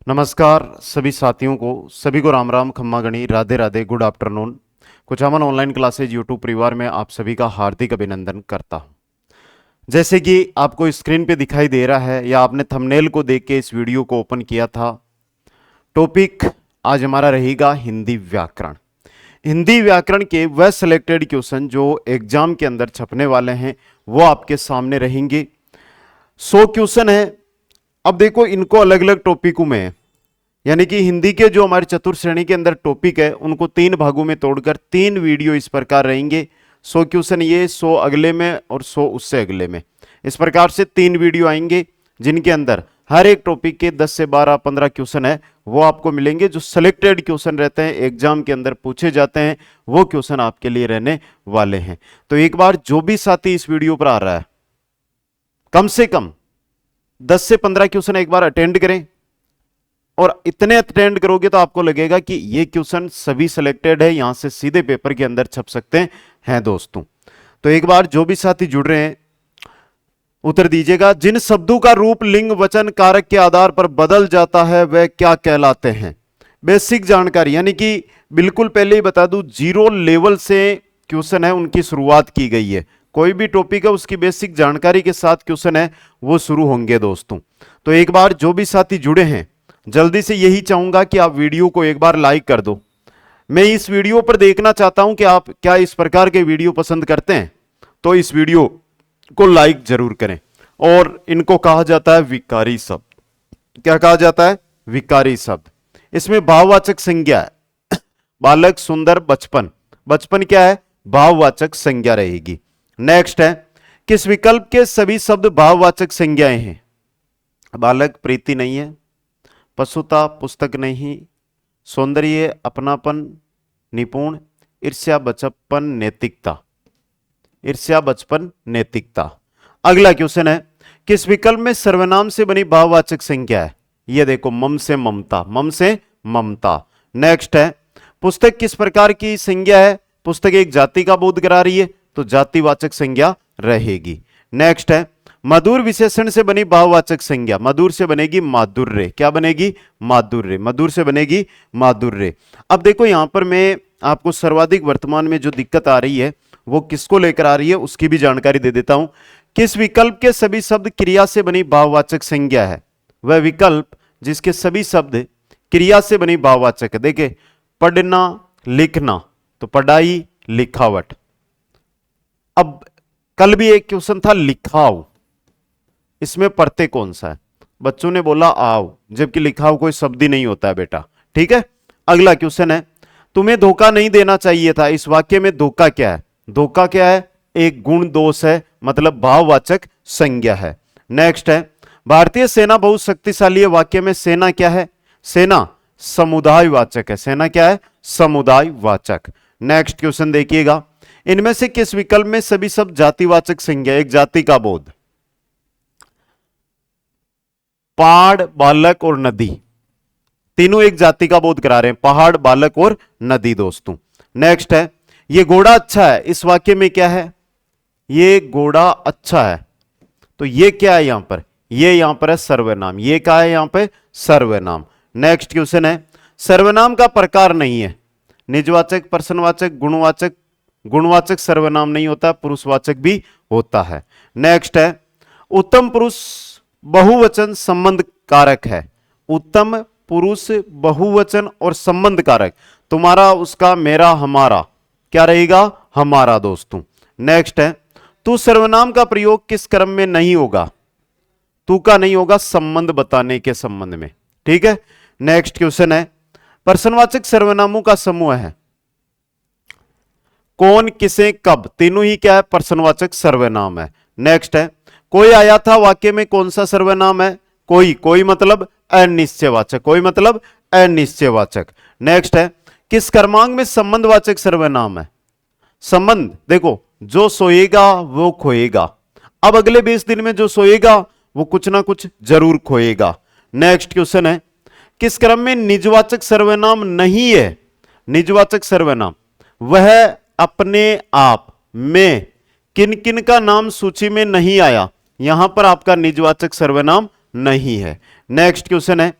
नमस्कार सभी साथियों को, सभी को राम राम, खम्मा गणी, Radhe Radhe, good afternoon. Kuchaman online classes YouTube परिवार में आप सभी का हार्दिक अभिनंदन करता हूं। जैसे कि आपको स्क्रीन पे दिखाई दे रहा है या आपने थंबनेल को देख के इस वीडियो को ओपन किया था, टॉपिक आज हमारा रहेगा हिंदी व्याकरण। हिंदी व्याकरण के वह सिलेक्टेड क्वेश्चन जो एग्जाम के अंदर छपने वाले हैं वो आपके सामने रहेंगे। 100 क्वेश्चन है। अब देखो, इनको अलग अलग टॉपिकों में, यानी कि हिंदी के जो हमारी चतुर्थ श्रेणी के अंदर टॉपिक है उनको 3 भागों में तोड़कर 3 वीडियो इस प्रकार रहेंगे। 100 क्वेश्चन ये, 100 अगले में और 100 उससे अगले में। इस प्रकार से 3 वीडियो आएंगे जिनके अंदर हर एक टॉपिक के 10 से 12 15 क्वेश्चन है वो आपको मिलेंगे। जो सिलेक्टेड क्वेश्चन रहते हैं, एग्जाम के अंदर पूछे जाते हैं, वो क्वेश्चन आपके लिए रहने वाले हैं। तो एक बार जो भी साथी इस वीडियो पर आ रहा है, कम से कम 10 से 15 क्वेश्चन एक बार अटेंड करें। और इतने अटेंड करोगे तो आपको लगेगा कि ये क्वेश्चन सभी सिलेक्टेड है, यहां से सीधे पेपर के अंदर छप सकते हैं दोस्तों। तो एक बार जो भी साथी जुड़ रहे हैं उत्तर दीजिएगा। जिन शब्दों का रूप लिंग वचन कारक के आधार पर बदल जाता है वह क्या कहलाते हैं? बेसिक जानकारी, यानी कि बिल्कुल पहले ही बता दूं, 0 लेवल से क्वेश्चन है उनकी शुरुआत की गई है। कोई भी टॉपिक है उसकी बेसिक जानकारी के साथ क्वेश्चन है वो शुरू होंगे दोस्तों। तो एक बार जो भी साथी जुड़े हैं, जल्दी से यही चाहूंगा कि आप वीडियो को एक बार लाइक कर दो। मैं इस वीडियो पर देखना चाहता हूं कि आप क्या इस प्रकार के वीडियो पसंद करते हैं, तो इस वीडियो को लाइक जरूर करें। और इनको कहा जाता है विकारी शब्द। क्या कहा जाता है? विकारी शब्द। इसमें भाववाचक संज्ञा है। बालक, सुंदर, बचपन। बचपन क्या है? भाववाचक संज्ञा रहेगी। नेक्स्ट है, किस विकल्प के सभी शब्द भाववाचक संज्ञाएं हैं? बालक, प्रीति नहीं है। पशुता, पुस्तक नहीं। सौंदर्य, अपनापन, निपुण। ईर्ष्या, बचपन, नैतिकता। ईर्ष्या, बचपन, नैतिकता। अगला क्वेश्चन है, किस विकल्प में सर्वनाम से बनी भाववाचक संज्ञा है? ये देखो, मम से ममता। मम से ममता। नेक्स्ट है, पुस्तक किस प्रकार की संज्ञा है? पुस्तक एक जाति का बोध करा रही है, तो जातिवाचक संज्ञा रहेगी। नेक्स्ट है, मधुर विशेषण से बनी भाववाचक संज्ञा। मधुर से बनेगी माधुर्य। क्या बनेगी? माधुर्य। मधुर से बनेगी माधुर्य। अब देखो, यहां पर मैं आपको सर्वाधिक वर्तमान में जो दिक्कत आ रही है वो किसको लेकर आ रही है उसकी भी जानकारी दे देता हूं। किस विकल्प के सभी शब्द क्रिया से बनी भाववाचक संज्ञा है? वह विकल्प जिसके सभी शब्द क्रिया से बनी भाववाचक है। देखिए, पढ़ना, लिखना, तो पढ़ाई, लिखावट। अब कल भी एक क्वेश्चन था लिखाओ, इसमें पढ़ते कौन सा है? बच्चों ने बोला आओ, जबकि लिखाओ कोई शब्द ही नहीं होता है बेटा। ठीक है। अगला क्वेश्चन है, तुम्हें धोखा नहीं देना चाहिए था। इस वाक्य में धोखा क्या है? धोखा क्या है? एक गुण दोष है, मतलब भाववाचक संज्ञा है। नेक्स्ट है, भारतीय सेना बहुत शक्तिशाली है। वाक्य में सेना क्या है? सेना समुदायवाचक है। सेना क्या है? समुदायवाचक। नेक्स्ट क्वेश्चन देखिएगा, इनमें से किस विकल्प में सभी शब्द जातिवाचक संज्ञा? एक जाति का बोध। पहाड़, बालक और नदी, तीनों एक जाति का बोध करा रहे हैं। पहाड़, बालक और नदी दोस्तों। नेक्स्ट है, ये घोड़ा अच्छा है। इस वाक्य में क्या है? ये घोड़ा अच्छा है, तो ये क्या है यहां पर? ये यहां पर है सर्वनाम। ये क्या है यहां पे? सर्वनाम। नेक्स्ट क्वेश्चन है, सर्वनाम का प्रकार नहीं है। निजवाचक, प्रश्नवाचक, गुणवाचक। गुणवाचक सर्वनाम नहीं होता, पुरुषवाचक भी होता है। नेक्स्ट है, उत्तम पुरुष बहुवचन संबंध कारक है। उत्तम पुरुष बहुवचन और संबंध कारक। तुम्हारा, उसका, मेरा, हमारा, क्या रहेगा? हमारा दोस्तों। नेक्स्ट है, तू सर्वनाम का प्रयोग किस क्रम में नहीं होगा? तू का नहीं होगा संबंध बताने के संबंध में। ठीक है। नेक्स्ट क्वेश्चन है, प्रश्नवाचक सर्वनामों का समूह है। कौन, किसे, कब, तीनों ही क्या है? प्रश्नवाचक सर्वनाम है। नेक्स्ट है, कोई आया था। वाक्य में कौन सा सर्वनाम है? कोई। कोई मतलब अनिश्चयवाचक। कोई मतलब अनिश्चयवाचक। नेक्स्ट है, किस क्रमांक में संबंधवाचक सर्वनाम है? संबंध, देखो, जो सोएगा वो खोएगा। अब अगले 20 दिन में जो सोएगा वो कुछ ना कुछ जरूर खोएगा। नेक्स्ट क्वेश्चन है, किस क्रम में निजवाचक सर्वनाम नहीं है? निजवाचक सर्वनाम वह अपने आप में किन किन का नाम सूची में नहीं आया, यहां पर आपका निजवाचक सर्वनाम नहीं है। नेक्स्ट क्वेश्चन है,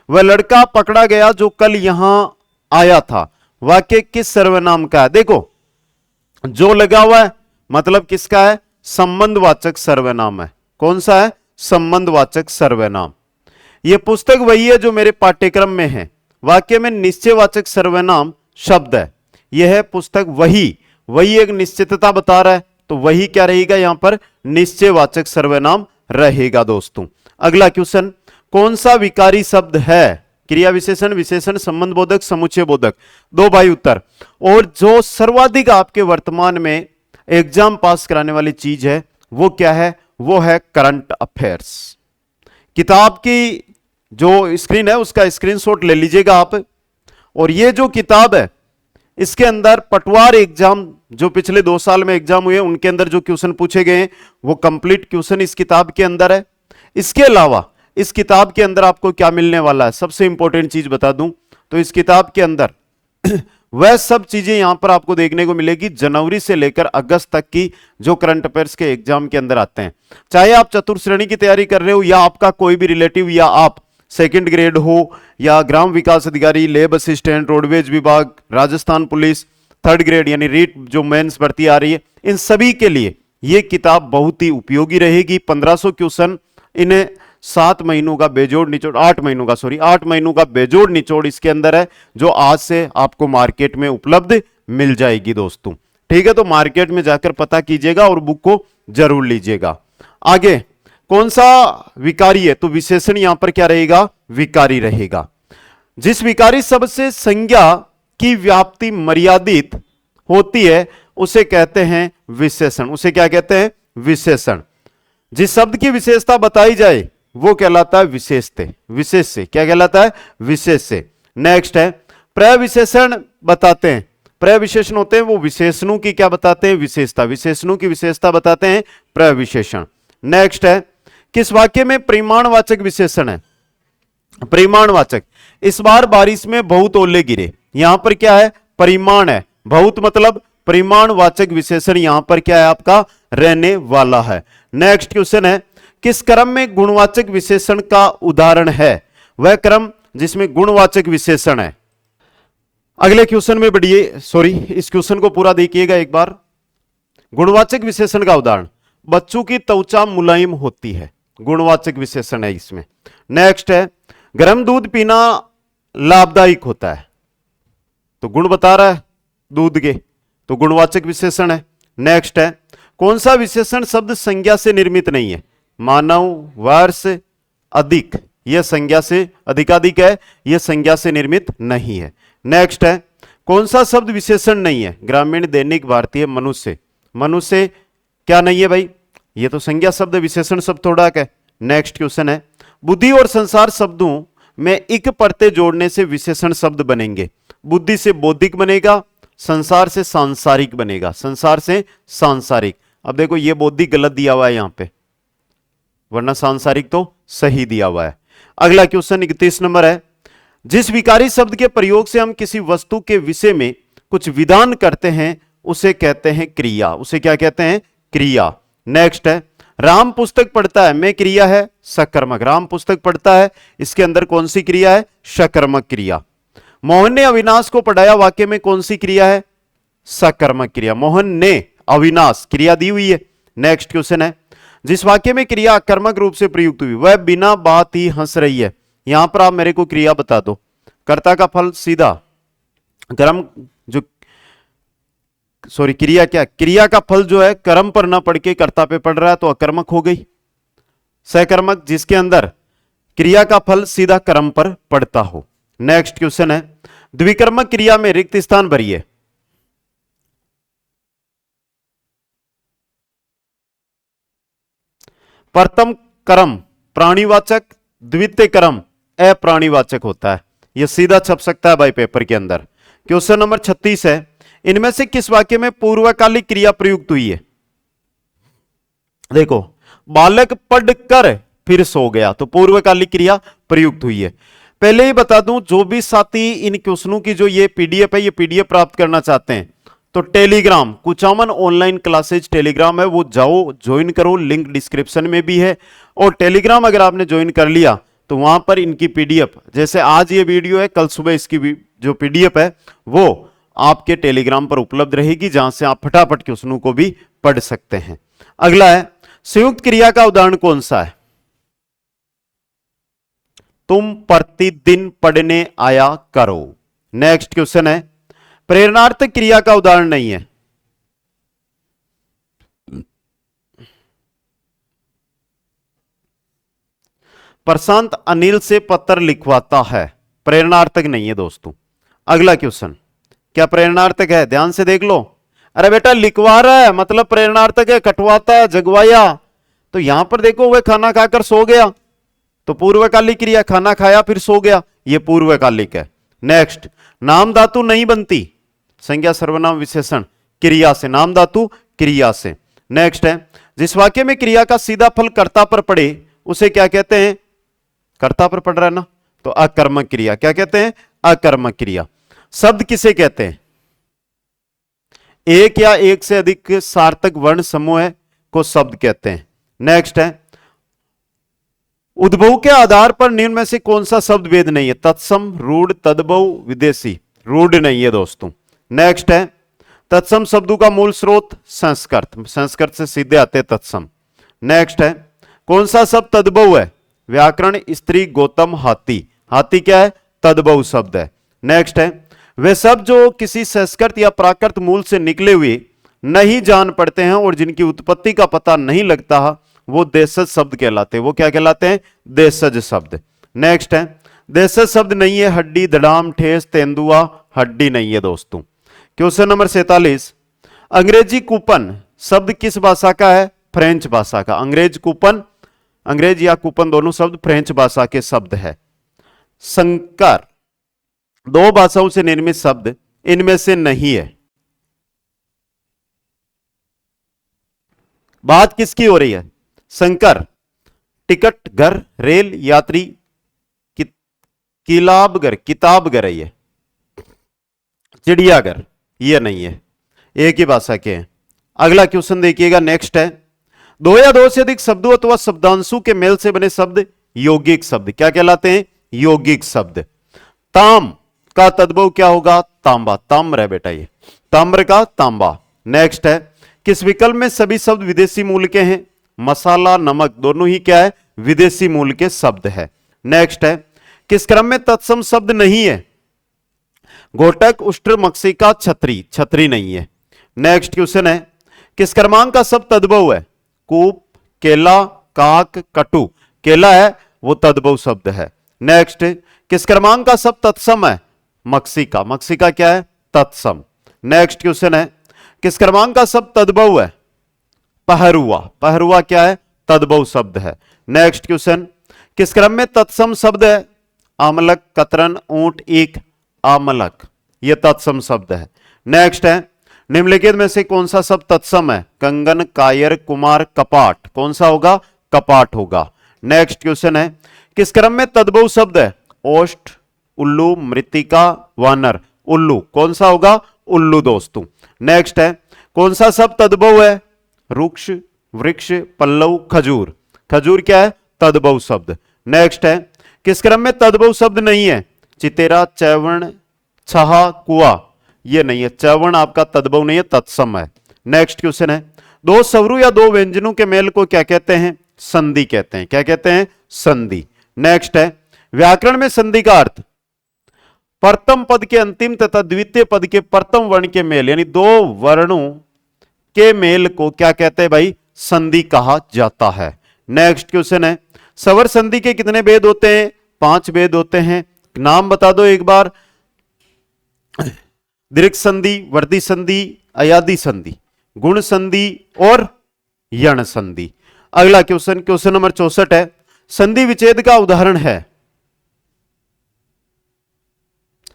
वह लड़का पकड़ा गया जो कल यहां आया था, वाक्य किस सर्वनाम का है? देखो जो लगा हुआ है मतलब किसका है? संबंधवाचक सर्वनाम है। कौन सा है? संबंधवाचक सर्वनाम। यह पुस्तक वही है जो मेरे पाठ्यक्रम में है, वाक्य में निश्चयवाचक सर्वनाम शब्द है। यह है पुस्तक वही, वही एक निश्चितता बता रहा है, तो वही क्या रहेगा यहां पर? निश्चयवाचक सर्वनाम रहेगा दोस्तों। अगला क्वेश्चन, कौन सा विकारी शब्द है? क्रिया विशेषण, विशेषण, संबंध बोधक, समुच्चय बोधक। दो भाई उत्तर। और जो सर्वाधिक आपके वर्तमान में एग्जाम पास कराने वाली चीज है वो क्या है? वो है करंट अफेयर्स। किताब की जो स्क्रीन है उसका स्क्रीनशॉट ले लीजिएगा आप। और ये जो किताब है इसके अंदर पटवार एग्जाम जो पिछले 2 साल में एग्जाम हुए उनके अंदर जो क्वेश्चन पूछे गए हैं वो कंप्लीट क्वेश्चन इस किताब के अंदर है। इसके अलावा इस किताब के अंदर आपको क्या मिलने वाला है? सबसे इंपॉर्टेंट चीज बता दूं तो इस किताब के अंदर वह सब चीजें यहां पर आपको देखने को मिलेगी जनवरी से लेकर अगस्त तक की जो करंट अफेयर्स के एग्जाम के अंदर आते हैं। चाहे आप चतुर्थ श्रेणी की तैयारी कर रहे हो या आपका कोई भी रिलेटिव या आप सेकंड ग्रेड हो या ग्राम विकास अधिकारी, लेब असिस्टेंट, रोडवेज विभाग, राजस्थान पुलिस, थर्ड ग्रेड यानी रीट जो मेंस भर्ती आ रही है, इन सभी के लिए यह किताब बहुत ही उपयोगी रहेगी। 1500 क्वेश्चन, इन्हें 7 महीनों का बेजोड़ निचोड़, 8 महीनों का सॉरी 8 महीनों का बेजोड़ निचोड़ इसके अंदर है जो आज से आपको मार्केट में उपलब्ध मिल जाएगी दोस्तों। ठीक है, तो मार्केट में जाकर पता कीजिएगा और बुक को जरूर लीजिएगा। आगे कौन सा विकारी है? तो विशेषण यहां पर क्या रहेगा? विकारी रहेगा। जिस विकारी शब्द से संज्ञा की व्याप्ति मर्यादित होती है उसे कहते हैं विशेषण। उसे क्या कहते हैं? विशेषण। जिस शब्द की विशेषता बताई जाए वो कहलाता है विशेषते। विशेष से क्या कहलाता है? विशेष से। नेक्स्ट है प्रविशेषण बताते हैं। प्रविशेषण होते हैं वो विशेषणों की क्या बताते हैं? विशेषता। विशेषणों की विशेषता बताते हैं प्रविशेषण। नेक्स्ट है किस वाक्य में परिमाणवाचक विशेषण है? परिमाणवाचक। इस बार बारिश में बहुत ओले गिरे, यहां पर क्या है? परिमाण है। बहुत मतलब परिमाणवाचक विशेषण यहां पर क्या है? आपका रहने वाला है। नेक्स्ट क्वेश्चन है किस क्रम में गुणवाचक विशेषण का उदाहरण है? वह क्रम जिसमें गुणवाचक विशेषण है। अगले क्वेश्चन में बढ़िए, सॉरी इस क्वेश्चन को पूरा देखिएगा एक बार। गुणवाचक विशेषण का उदाहरण, बच्चों की त्वचा मुलायम होती है, गुणवाचक विशेषण है इसमें। नेक्स्ट है गर्म दूध पीना लाभदायक होता है, तो गुण बता रहा है दूध के, तो गुणवाचक विशेषण है। नेक्स्ट है कौन सा विशेषण शब्द संज्ञा से निर्मित नहीं है? मानव, वर्ष, अधिक, यह संज्ञा से, अधिकाधिक है, यह संज्ञा से निर्मित नहीं है। नेक्स्ट है कौन सा शब्द विशेषण नहीं है? ग्रामीण, दैनिक, भारतीय, मनुष्य। मनुष्य क्या नहीं है भाई? ये तो संज्ञा शब्द, विशेषण शब्द थोड़ा है। नेक्स्ट क्वेश्चन है बुद्धि और संसार शब्दों में इक परते जोड़ने से विशेषण शब्द बनेंगे। बुद्धि से बौद्धिक बनेगा, संसार से सांसारिक बनेगा, संसार से सांसारिक। अब देखो ये बौद्धिक गलत दिया हुआ है यहां पे, वरना सांसारिक तो सही दिया हुआ है। अगला क्वेश्चन 31 नंबर है जिस विकारी शब्द के प्रयोग से हम किसी वस्तु के विषय में कुछ विधान करते हैं उसे कहते हैं क्रिया। उसे क्या कहते हैं? क्रिया। नेक्स्ट है राम पुस्तक पढ़ता है, में क्रिया है सकर्मक। राम पुस्तक पढ़ता है, इसके अंदर कौन सी क्रिया है? सकर्मक क्रिया। मोहन ने अविनाश को पढ़ाया, वाक्य में कौन सी क्रिया है? सकर्मक क्रिया। मोहन ने अविनाश, क्रिया दी हुई है। नेक्स्ट क्वेश्चन है जिस वाक्य में क्रिया आकर्मक रूप से प्रयुक्त हुई वह बिना बात ही हंस रही है। यहां पर आप मेरे को क्रिया बता दो। कर्ता का फल सीधा कर्म, जो सॉरी क्रिया क्या, क्रिया का फल जो है कर्म पर ना पढ़ के कर्ता पे पड़ रहा है तो अकर्मक हो गई। सकर्मक जिसके अंदर क्रिया का फल सीधा कर्म पर पड़ता हो। नेक्स्ट क्वेश्चन है द्विकर्मक क्रिया में रिक्त स्थान भरिए। प्रथम कर्म प्राणीवाचक, द्वितीय कर्म अप्राणीवाचक होता है। यह सीधा छप सकता है भाई पेपर के अंदर। क्वेश्चन नंबर 36 है इनमें से किस वाक्य में पूर्वकालिक क्रिया प्रयुक्त हुई है? देखो बालक पढ़कर फिर सो गया, तो पूर्वकालिक क्रिया प्रयुक्त हुई है। पहले ही बता दूं जो भी साथी इन क्वेश्चनों की जो ये पीडीएफ है, ये पीडीएफ प्राप्त करना चाहते हैं तो Telegram Kuchaman online classes Telegram है, वो जाओ ज्वाइन करो, लिंक डिस्क्रिप्शन में भी है। और टेलीग्राम अगर आपने ज्वाइन कर लिया तो वहां पर इनकी पीडीएफ, जैसे आज ये वीडियो है, कल सुबह इसकी जो पीडीएफ है वो आपके टेलीग्राम पर उपलब्ध रहेगी, जहां से आप फटाफट क्वेश्चनों को भी पढ़ सकते हैं। अगला है, संयुक्त क्रिया का उदाहरण कौन सा है? तुम प्रतिदिन पढ़ने आया करो। नेक्स्ट क्वेश्चन है, प्रेरणार्थक क्रिया का उदाहरण नहीं है। प्रशांत अनिल से पत्र लिखवाता है, प्रेरणार्थक नहीं है दोस्तों। अगला क्वेश्चन, क्या प्रेरणार्थक है? ध्यान से देख लो। अरे बेटा लिखवा रहा है मतलब प्रेरणार्थक है, कटवाता है, जगवाया। तो यहां पर देखो वह खाना खाकर सो गया, तो पूर्वकालिक क्रिया, खाना खाया फिर सो गया, यह पूर्वकालिक है। नेक्स्ट, नाम धातु नहीं बनती संज्ञा सर्वनाम विशेषण क्रिया से, नाम धातु क्रिया से। नेक्स्ट है, जिस वाक्य में क्रिया का सीधा फल कर्ता पर पड़े उसे क्या कहते हैं? कर्ता पर पड़ रहा है ना, तो अकर्मक क्रिया। क्या कहते हैं? अकर्मक क्रिया। शब्द किसे कहते हैं? एक या एक से अधिक सार्थक वर्ण समूह को शब्द कहते हैं। नेक्स्ट है, उद्भव के आधार पर निम्न में से कौन सा शब्द वेद नहीं है? तत्सम, रूढ़, तद्भव, विदेशी। रूढ़ नहीं है दोस्तों। नेक्स्ट है, तत्सम शब्दों का मूल स्रोत संस्कृत, संस्कृत से सीधे आते हैं तत्सम। नेक्स्ट है, कौन सा शब्द तद्भव है? व्याकरण, स्त्री, गौतम, हाथी। हाथी क्या है? तद्भव शब्द है। नेक्स्ट है, वे शब्द जो किसी संस्कृत या प्राकृत मूल से निकले हुए नहीं जान पड़ते हैं और जिनकी उत्पत्ति का पता नहीं लगता, वो देशज शब्द कहलाते हैं। वो क्या कहलाते हैं? देशज शब्द। नेक्स्ट है, देशज शब्द नहीं है हड्डी, धड़ाम, ठेस, तेंदुआ, हड्डी नहीं है दोस्तों। क्वेश्चन नंबर 47, अंग्रेजी कूपन शब्द किस भाषा का है? फ्रेंच भाषा का। अंग्रेज कूपन, अंग्रेज या कूपन दोनों शब्द फ्रेंच भाषा के शब्द है। संकर दो भाषाओं से निर्मित शब्द इनमें से नहीं है। बात किसकी हो रही है? संकर, टिकट घर, रेल, यात्री, किलाबघर, किताबघर है ये, चिड़ियाघर, ये नहीं है, एक ही भाषा के हैं। अगला क्वेश्चन देखिएगा। नेक्स्ट है, दो या दो से अधिक शब्दों अथवा शब्दांशों के मेल से बने शब्द यौगिक शब्द क्या कहलाते हैं? यौगिक शब्द। ताम का तद्भव क्या होगा? तांबा। ताम्र है बेटा ये, ताम्र का तांबा। नेक्स्ट है, किस विकल्प में सभी शब्द विदेशी मूल के हैं? मसाला, नमक दोनों ही क्या है? विदेशी मूल के शब्द है। नेक्स्ट है, किस क्रम में तत्सम शब्द नहीं है? घोटक, उष्ट्र, मक्षिका, छतरी। छतरी नहीं है। नेक्स्ट क्वेश्चन है, किस क्रमांक का शब्द तद्भव है? कूप, केला, काक, कटु। केला है वो तद्भव शब्द है। नेक्स्ट, किस क्रमांक का शब्द तत्सम है? मक्षिका। मक्षिका क्या है? तत्सम। नेक्स्ट क्वेश्चन है, किस क्रमांक का शब्द तद्भव है? पहरुआ। पहरुआ क्या है? तद्भव शब्द है। नेक्स्ट क्वेश्चन, किस क्रम में तत्सम शब्द है? आमलक, कतरन, ऊंट, ईख, आमलक, यह तत्सम शब्द है। नेक्स्ट है, निम्नलिखित में से कौन सा शब्द तत्सम है? कंगन, कायर, कुमार, कपाट। कौन सा होगा? कपाट होगा। नेक्स्ट क्वेश्चन है, किस क्रम में तद्भव शब्द है? ओष्ठ, उल्लू, मृतिका, वानर। उल्लू। कौन सा होगा? उल्लू दोस्तों। नेक्स्ट है, कौन सा शब्द तद्भव है? रुक्ष, वृक्ष, पल्लव, खजूर। खजूर क्या है? तद्भव शब्द। नेक्स्ट है, किस क्रम में तद्भव शब्द नहीं है? चितेरा, चैवर्ण, छहा, कुआ, ये नहीं है। चैवर्ण आपका तद्भव नहीं है, तत्सम है। नेक्स्ट क्वेश्चन है, दो स्वरों या दो व्यंजनों के मेल को क्या कहते हैं? संधि कहते हैं। क्या कहते हैं? संधि। नेक्स्ट है, व्याकरण में संधि का अर्थ प्रथम पद के अंतिम तथा द्वितीय पद के प्रथम वर्ण के मेल, यानी दो वर्णों के मेल को क्या कहते हैं भाई? संधि कहा जाता है। नेक्स्ट क्वेश्चन है, स्वर संधि के कितने भेद होते हैं? 5 भेद होते हैं। नाम बता दो एक बार। दीर्घ संधि, वर्धी संधि, अयादि संधि, गुण संधि और यण संधि। अगला क्वेश्चन, क्वेश्चन नंबर 64 है, संधि विच्छेद का उदाहरण है।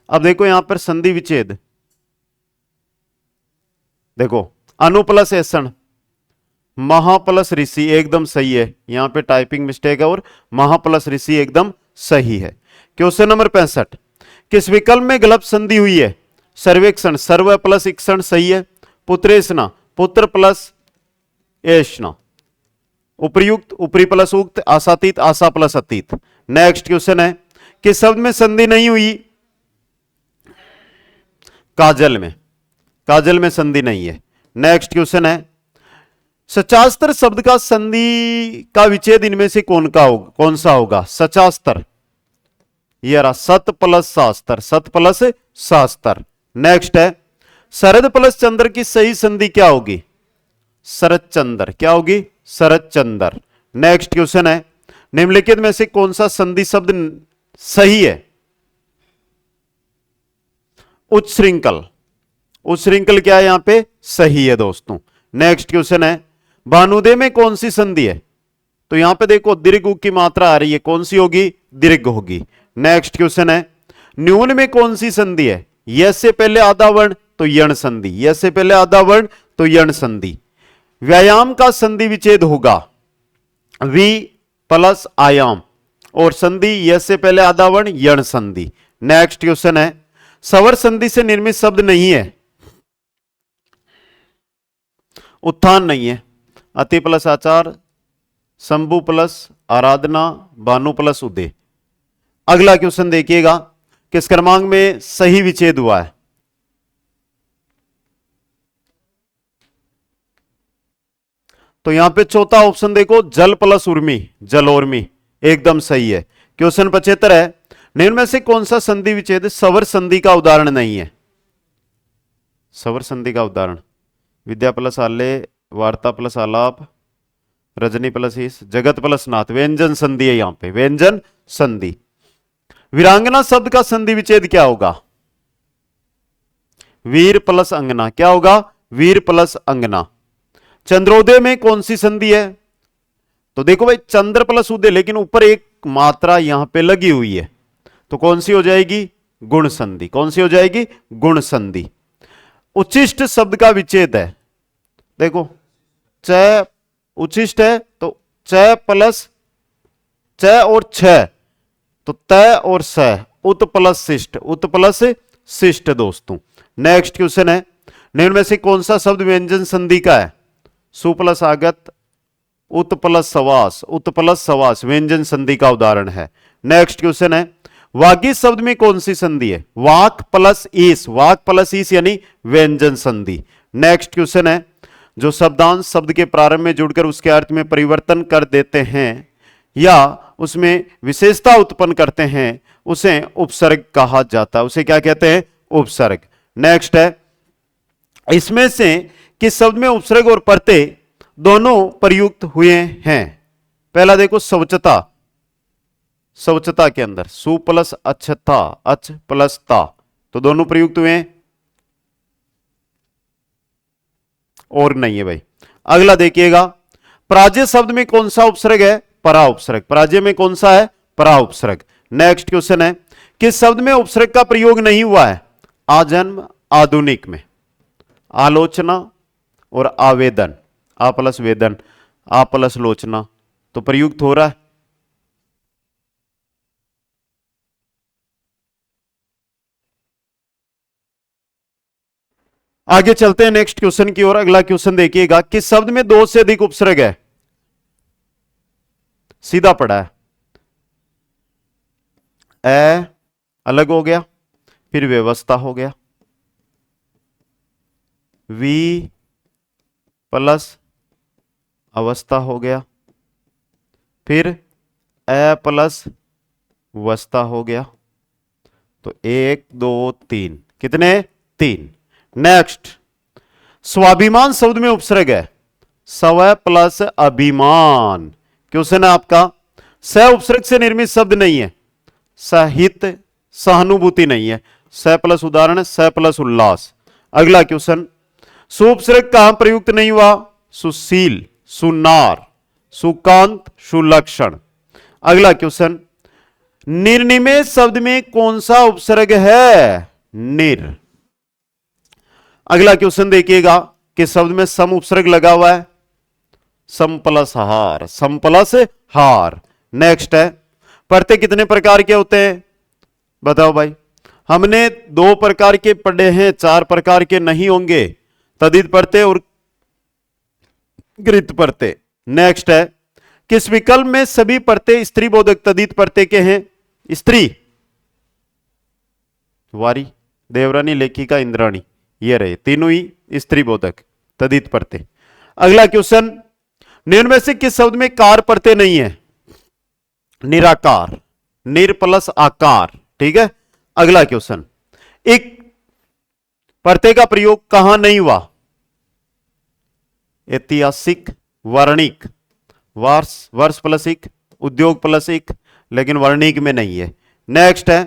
अब देखो यहां पर संधि विच्छेद, देखो अनु प्लस ऐसण, महा प्लस ऋषि, एकदम सही है। यहां पे टाइपिंग मिस्टेक है और महा प्लस ऋषि एकदम सही है। क्वेश्चन नंबर 65, किस विकल्प में गलत संधि हुई है? सर्वेक्षण, सर्व प्लस इक्षण सही है। पुत्रेशना, पुत्र प्लस एशना। उपर्युक्त, उपरी प्लस उक्त, आशातीत, आशा प्लस अतीत। नेक्स्ट क्वेश्चन है किस शब्द में संधि नहीं हुई? काजल में, काजल में संधि नहीं है। नेक्स्ट क्वेश्चन है सचास्तर शब्द का संधि का विच्छेद इनमें से कौन सा होगा? सचास्तर, ये रहा सत प्लस शास्त्र, सत प्लस शास्त्र। नेक्स्ट है शरद प्लस चंद्र की सही संधि क्या होगी? शरद चंद्र, क्या होगी? शरद चंद्र। नेक्स्ट क्वेश्चन है निम्नलिखित में से कौन सा संधि शब्द सही है? उच्छृंखल, उच्छृंखल क्या है यहां पे? सही है दोस्तों। नेक्स्ट क्वेश्चन है भानुदे में कौन सी संधि है? तो यहां पे देखो दीर्घ उ की मात्रा आ रही है, कौन सी होगी? दीर्घ होगी। नेक्स्ट क्वेश्चन है न्यून में कौन सी संधि है? यस से पहले आधा वर्ण तो यण संधि, यस से पहले आधा वर्ण तो यण संधि। व्यायाम का संधि विच्छेद होगा वी प्लस आयाम, और संधि यस से पहले आधा वर्ण यण संधि। नेक्स्ट क्वेश्चन है सवर संधि से निर्मित शब्द नहीं है? उत्थान नहीं है, अति प्लस आचार, शंभु प्लस आराधना, भानु प्लस उदय। अगला क्वेश्चन देखिएगा किस क्रमांक में सही विच्छेद हुआ है? तो यहां पे चौथा ऑप्शन देखो जल प्लस उर्मी, जलोर्मी, एकदम सही है। क्वेश्चन 75 है निम्न में से कौन सा संधि विच्छेद सवर संधि का उदाहरण नहीं है? सवर संधि का उदाहरण विद्या प्लस आल्य, वार्ता प्लस आलाप, रजनी प्लस ईश, जगत प्लस नाथ, व्यंजन संधि है यहां पे, व्यंजन संधि। वीरांगना शब्द का संधि विच्छेद क्या होगा? वीर प्लस अंगना, क्या होगा? वीर प्लस अंगना। चंद्रोदय में कौन सी संधि है? तो देखो भाई चंद्र प्लस उदय, लेकिन ऊपर एक मात्रा यहां पे लगी हुई है, तो कौन सी हो जाएगी? गुण संधि। कौन सी हो जाएगी? गुण संधि। उच्छिष्ट शब्द का विच्छेद है, देखो च उच्छिष्ट है तो च प्लस च और छ, तो तय और स, उत प्लस शिष्ट, उत प्लस शिष्ट दोस्तों। नेक्स्ट क्वेश्चन है निम्न में से कौन सा शब्द व्यंजन संधि का है? सु प्लस आगत, उत प्लस सवास, उत प्लस सवास व्यंजन संधि का उदाहरण है। नेक्स्ट क्वेश्चन है वागी शब्द में कौन सी संधि है? वाक प्लस ईस, वाक प्लस ईस यानी व्यंजन संधि। नेक्स्ट क्वेश्चन है जो शब्दांश शब्द के प्रारंभ में जुड़कर उसके अर्थ में परिवर्तन कर देते हैं या उसमें विशेषता उत्पन्न करते हैं उसे उपसर्ग कहा जाता है, उसे क्या कहते हैं? उपसर्ग। नेक्स्ट है इसमें से किस शब्द में उपसर्ग और प्रत्यय दोनों प्रयुक्त हुए हैं? पहला देखो शौचता, शौचता के अंदर सु प्लस अच्छता, अच प्लस ता, तो दोनों प्रयुक्त हुए हैं और नहीं है भाई। अगला देखिएगा पराजय शब्द में कौन सा उपसर्ग है? परा उपसर्ग। पराजय में कौन सा है? परा उपसर्ग। नेक्स्ट क्वेश्चन है किस शब्द में उपसर्ग का प्रयोग नहीं हुआ है? आजन्म, आधुनिक में आलोचना और आवेदन, आ प्लस वेदन, आ प्लस लोचना, तो प्रयुक्त हो रहा है। आगे चलते हैं नेक्स्ट क्वेश्चन की ओर। अगला क्वेश्चन देखिएगा किस शब्द में दो से अधिक उपसर्ग है? सीधा पड़ा है, ए अलग हो गया, फिर व्यवस्था हो गया, वी प्लस अवस्था हो गया, फिर ए प्लस वस्ता हो गया, तो 1 2 3, कितने? 3। नेक्स्ट स्वाभिमान शब्द में उपसर्ग है स्व प्लस अभिमान। क्वेश्चन है आपका स उपसर्ग से निर्मित शब्द नहीं है, सहित सहानुभूति नहीं है, स प्लस उदाहरण, स प्लस उल्लास। अगला क्वेश्चन सुपसर्ग कहां प्रयुक्त नहीं हुआ? सुशील, सुनार, सुकांत, सुलक्षण। अगला क्वेश्चन निर्निमेष शब्द में कौन सा उपसर्ग है? निर। अगला क्वेश्चन देखिएगा किस शब्द में सम उपसर्ग लगा हुआ है? सम प्लस हार, सम प्लस हार। नेक्स्ट है प्रत्यय कितने प्रकार के होते हैं? बताओ भाई। हमने 2 प्रकार के पढ़े हैं, 4 प्रकार के नहीं होंगे, तदित प्रत्यय और कृत प्रत्यय। नेक्स्ट है किस विकल्प में सभी प्रत्यय स्त्री बोधक तदित प्रत्यय के हैं? स्त्री, वारी, देवरानी, लेखिका, इंद्राणी, ये रहे तीनों ही स्त्री बोधक तदित प्रत्यय। अगला क्वेश्चन, निम्न में से किस शब्द में कार प्रत्यय नहीं है? निराकार, निर प्लस आकार, ठीक है। अगला क्वेश्चन, एक प्रत्यय का प्रयोग कहां नहीं हुआ? ऐतिहासिक, वर्णिक, वर्ष प्लस एक, उद्योग प्लस एक, लेकिन वर्णिक में नहीं है। नेक्स्ट है,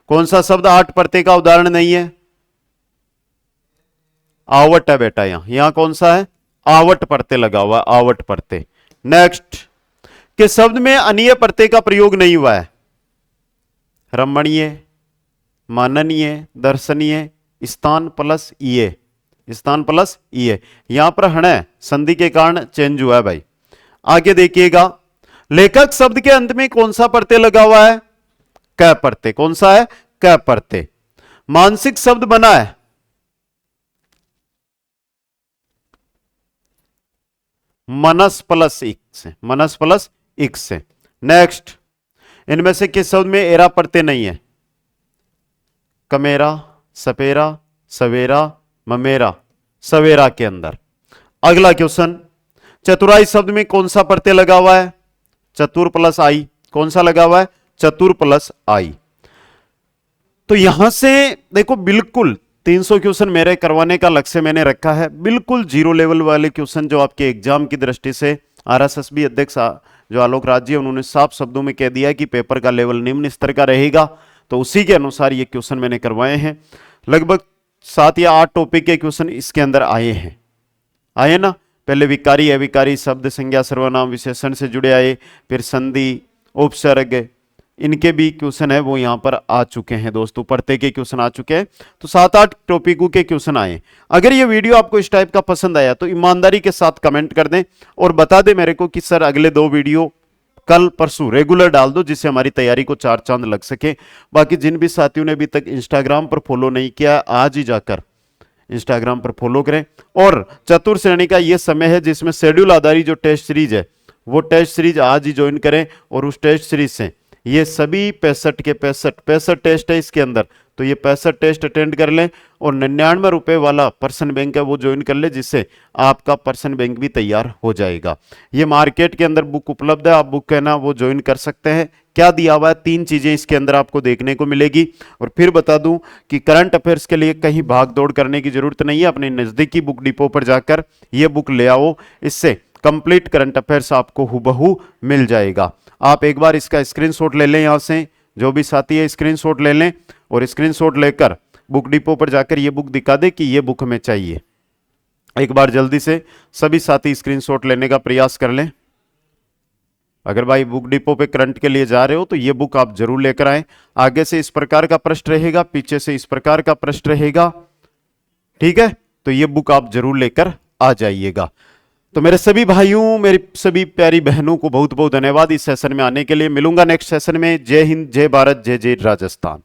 कौन सा शब्द आठ प्रत्यय का उदाहरण नहीं है? आवट है बेटा, यहां कौन सा है? आवट प्रत्यय लगा हुआ, आवट प्रत्यय। नेक्स्ट, किस शब्द में अनीय प्रत्यय का प्रयोग नहीं हुआ है? रमणीय, माननीय, दर्शनीय, स्थान प्लस ईए, स्थान प्लस ईए। यहां पर हण संधि के कारण चेंज हुआ है भाई। आगे देखिएगा, लेखक शब्द के अंत में कौन सा प्रत्यय लगा हुआ है? क प्रत्यय। कौन सा है? क प्रत्यय। मानसिक शब्द बना है मनस प्लस इक से, मनस प्लस इक से। नेक्स्ट, इनमें से किस शब्द में एरा प्रत्यय नहीं है? कमेरा, सपेरा, सवेरा, ममेरा, सवेरा के अंदर। अगला क्वेश्चन, चतुराई शब्द में कौन सा प्रत्यय लगा हुआ है? चतुर प्लस आई। कौन सा लगा हुआ है? चतुर प्लस आई। तो यहां से देखो, बिल्कुल 300 क्वेश्चन मेरे करवाने का लक्ष्य मैंने रखा है। बिल्कुल जीरो लेवल वाले क्वेश्चन जो आपके एग्जाम की दृष्टि से, आरएसएसबी अध्यक्ष जो आलोक राज जी, उन्होंने साफ शब्दों में कह दिया है कि पेपर का लेवल निम्न स्तर का रहेगा, तो उसी के अनुसार ये क्वेश्चन मैंने करवाए हैं। लगभग 7 या 8 टॉपिक के क्वेश्चन इसके अंदर आए ना। पहले विकारी, अविकारी, शब्द, संज्ञा, सर्वनाम, विशेषण से जुड़े आए, फिर संधि, उपसर्ग, इनके भी क्वेश्चन है वो यहां पर आ चुके हैं दोस्तों। प्रत्यय के क्वेश्चन आ चुके हैं, तो 7-8 टॉपिकों के क्वेश्चन आए। अगर ये वीडियो आपको इस टाइप का पसंद आया तो ईमानदारी के साथ कमेंट कर दें और बता दें मेरे को कि सर अगले 2 वीडियो कल परसों रेगुलर डाल दो, जिससे हमारी तैयारी को 4 चांद लग सके। बाकी जिन भी साथियों ने अभी तक इंस्टाग्राम पर फॉलो नहीं किया, आज ही जाकर इंस्टाग्राम पर फॉलो करें। और चतुर श्रेणी का यह समय है जिसमें शेड्यूल आधारित जो टेस्ट सीरीज है, वो टेस्ट सीरीज आज ही ज्वाइन करें। और उस टेस्ट सीरीज से ये सभी 65 के 65 टेस्ट है इसके अंदर, तो ये 65 टेस्ट अटेंड कर लें। और 99 रुपए वाला पर्सन बैंक है वो ज्वाइन कर ले, जिससे आपका पर्सन बैंक भी तैयार हो जाएगा। ये मार्केट के अंदर बुक उपलब्ध है, आप बुक है ना वो ज्वाइन कर सकते हैं। क्या दिया हुआ है? 3 चीजें इसके अंदर आपको देखने को मिलेगी। और फिर बता दूं कि करंट अफेयर्स के लिए कहीं भाग दौड़ करने की जरूरत नहीं है। अपने नजदीकी बुक डिपो पर जाकर ये बुक ले आओ, इससे कंप्लीट करंट अफेयर्स आपको हुबहू मिल जाएगा। आप एक बार इसका स्क्रीनशॉट ले लें, यहां से जो भी साथी है स्क्रीनशॉट ले लें और स्क्रीनशॉट लेकर बुक डिपो पर जाकर ये बुक दिखा दे कि ये बुक हमें चाहिए। एक बार जल्दी से सभी साथी स्क्रीनशॉट लेने का प्रयास कर लें। अगर भाई बुक डिपो पे करंट के लिए जा रहे हो तो ये बुक आप जरूर लेकर आए। आगे से इस प्रकार का पृष्ठ रहेगा, पीछे से इस प्रकार का पृष्ठ रहेगा, ठीक है। तो ये बुक आप जरूर लेकर आ जाइएगा। तो मेरे सभी भाइयों, मेरी सभी प्यारी बहनों को बहुत बहुत धन्यवाद इस सेशन में आने के लिए। मिलूंगा नेक्स्ट सेशन में। जय हिंद, जय भारत, जय जय राजस्थान।